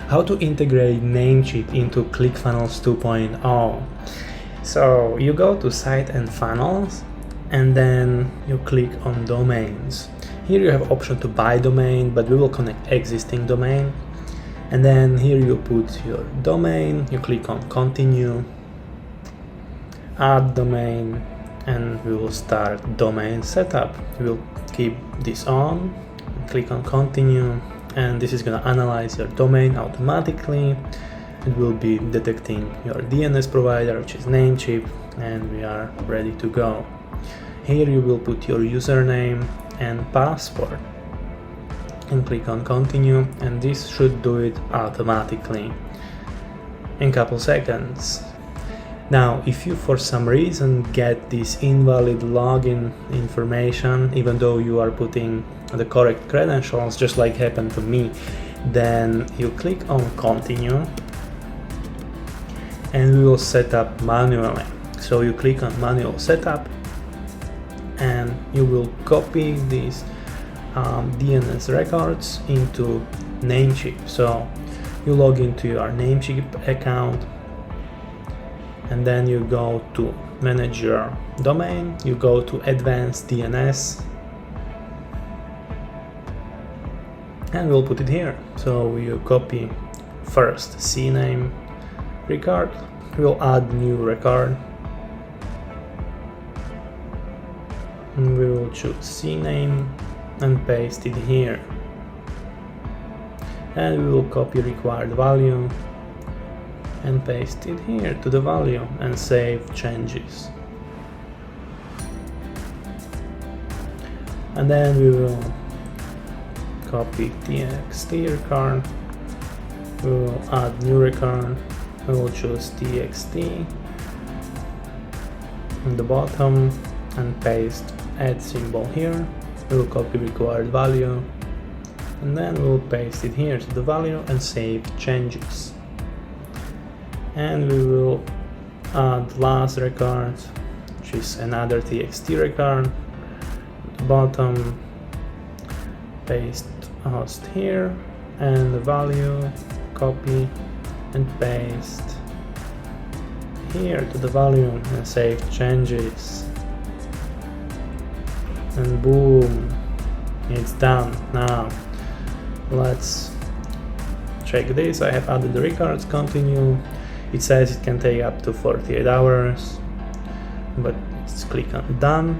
How to integrate Namecheap into ClickFunnels 2.0. So you go to Site and Funnels and then you click on Domains. Here you have option to buy domain, but we will connect existing domain. And then here you put your domain, you click on Continue, Add Domain, and we will start domain setup. We will keep this on, click on Continue, and this is going to analyze your domain automatically. It will be detecting your DNS provider, which is Namecheap, and we are ready to go. Here you will put your username and password and click on Continue, and this should do it automatically in a couple seconds. Now, if you for some reason get this invalid login information, even though you are putting the correct credentials, just like happened to me, then you click on Continue and we will set up manually. So you click on Manual Setup and you will copy these DNS records into Namecheap. So you log into your Namecheap account, and then you go to manage your domain, you go to advanced DNS, and we'll put it here. So you copy first CNAME record, we'll add new record, and we will choose CNAME and paste it here, and we will copy required value and paste it here to the value and save changes. And then we will copy txt record, we will add new record, we will choose txt in the bottom and paste add symbol here. We will copy required value and then we will paste it here to the value and save changes. And we will add last record, which is another txt record, bottom, paste host here, and the value, copy and paste here to the value and save changes. And boom, it's done. Now let's check this. I have added the records, continue. It says it can take up to 48 hours, but let's click on done.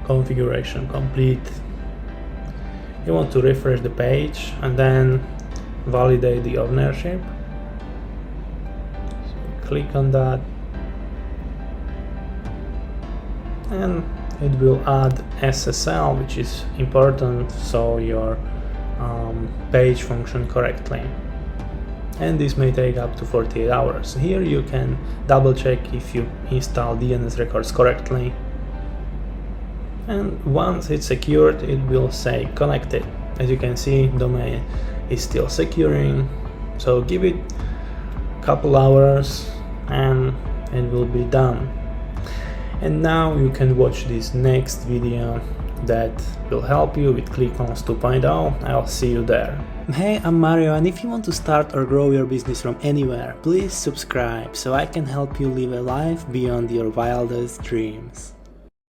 Configuration complete. You want to refresh the page and then validate the ownership. So click on that and it will add SSL, which is important so your page function correctly. And this may take up to 48 hours. Here you can double check if you install DNS records correctly. And once it's secured, it will say connected. As you can see, domain is still securing. So give it a couple hours and it will be done. And now you can watch this next video that will help you with ClickFunnels 2.0. I'll see you there. Hey, I'm Mario, and if you want to start or grow your business from anywhere, please subscribe so I can help you live a life beyond your wildest dreams.